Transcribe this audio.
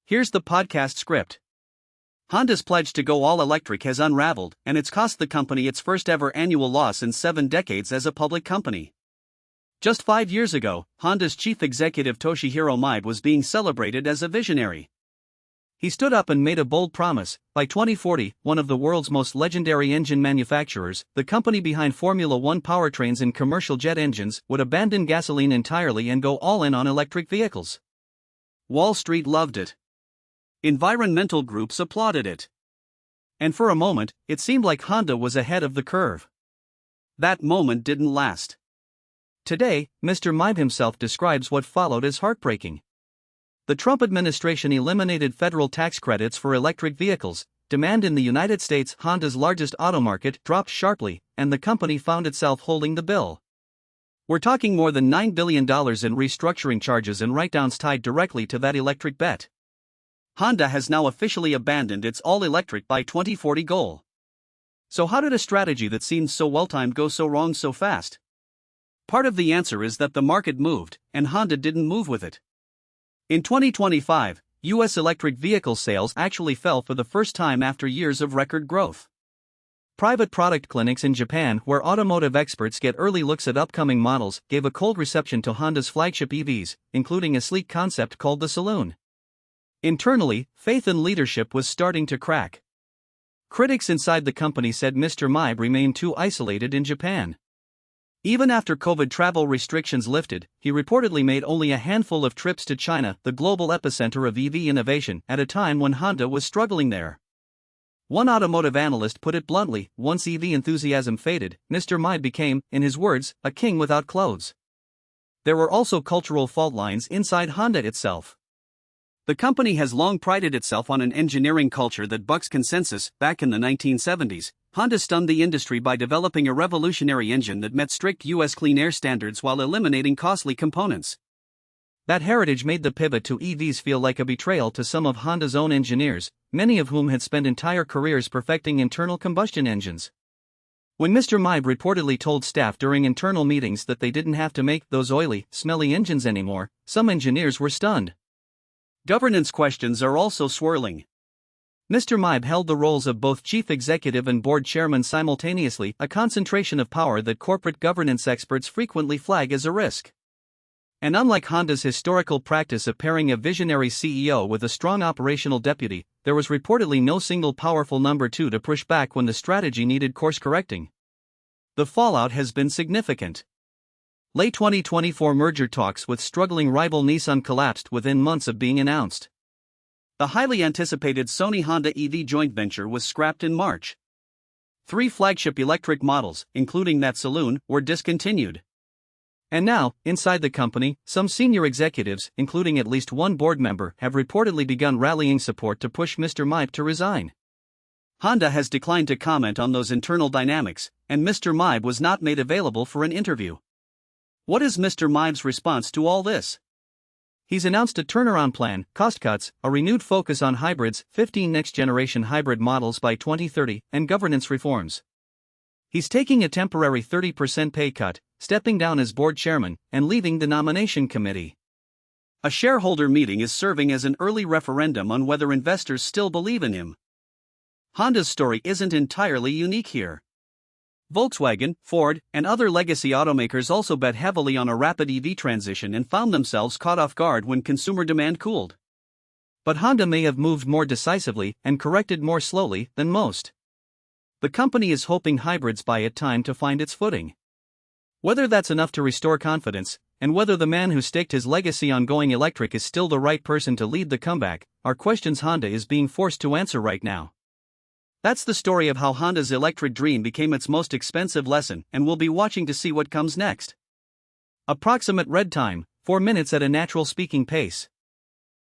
Here's the podcast script. Honda's pledge to go all electric has unraveled, and it's cost the company its first ever annual loss in 7 decades as a public company. Just 5 years ago, Honda's chief executive Toshihiro Mibe was being celebrated as a visionary. He stood up and made a bold promise: by 2040, one of the world's most legendary engine manufacturers, the company behind Formula One powertrains and commercial jet engines, would abandon gasoline entirely and go all in on electric vehicles. Wall Street loved it. Environmental groups applauded it. And for a moment, it seemed like Honda was ahead of the curve. That moment didn't last. Today, Mr. Mibe himself describes what followed as heartbreaking. The Trump administration eliminated federal tax credits for electric vehicles. Demand in the United States, Honda's largest auto market, dropped sharply, and the company found itself holding the bill. We're talking more than $9 billion in restructuring charges and write-downs tied directly to that electric bet. Honda has now officially abandoned its all-electric by 2040 goal. So how did a strategy that seemed so well-timed go so wrong so fast? Part of the answer is that the market moved, and Honda didn't move with it. In 2025, U.S. electric vehicle sales actually fell for the first time after years of record growth. Private product clinics in Japan, where automotive experts get early looks at upcoming models, gave a cold reception to Honda's flagship EVs, including a sleek concept called the Saloon. Internally, faith in leadership was starting to crack. Critics inside the company said Mr. Mibe remained too isolated in Japan. Even after COVID travel restrictions lifted, he reportedly made only a handful of trips to China, the global epicenter of EV innovation, at a time when Honda was struggling there. One automotive analyst put it bluntly: once EV enthusiasm faded, Mr. Mibe became, in his words, a king without clothes. There were also cultural fault lines inside Honda itself. The company has long prided itself on an engineering culture that bucks consensus. Back in the 1970s, Honda stunned the industry by developing a revolutionary engine that met strict U.S. clean air standards while eliminating costly components. That heritage made the pivot to EVs feel like a betrayal to some of Honda's own engineers, many of whom had spent entire careers perfecting internal combustion engines. When Mr. Mibe reportedly told staff during internal meetings that they didn't have to make those oily, smelly engines anymore, some engineers were stunned. Governance questions are also swirling. Mr. Mibe held the roles of both chief executive and board chairman simultaneously, a concentration of power that corporate governance experts frequently flag as a risk. And unlike Honda's historical practice of pairing a visionary CEO with a strong operational deputy, there was reportedly no single powerful number two to push back when the strategy needed course correcting. The fallout has been significant. Late 2024 merger talks with struggling rival Nissan collapsed within months of being announced. The highly anticipated Sony-Honda EV joint venture was scrapped in March. 3 flagship electric models, including that Saloon, were discontinued. And now, inside the company, some senior executives, including at least one board member, have reportedly begun rallying support to push Mr. Mibe to resign. Honda has declined to comment on those internal dynamics, and Mr. Mibe was not made available for an interview. What is Mr. Mibe's response to all this? He's announced a turnaround plan, cost cuts, a renewed focus on hybrids, 15 next-generation hybrid models by 2030, and governance reforms. He's taking a temporary 30% pay cut, stepping down as board chairman, and leaving the nomination committee. A shareholder meeting is serving as an early referendum on whether investors still believe in him. Honda's story isn't entirely unique here. Volkswagen, Ford, and other legacy automakers also bet heavily on a rapid EV transition and found themselves caught off guard when consumer demand cooled. But Honda may have moved more decisively and corrected more slowly than most. The company is hoping hybrids buy it time to find its footing. Whether that's enough to restore confidence, and whether the man who staked his legacy on going electric is still the right person to lead the comeback, are questions Honda is being forced to answer right now. That's the story of how Honda's electric dream became its most expensive lesson, and we'll be watching to see what comes next. Approximate read time, 4 minutes at a natural speaking pace.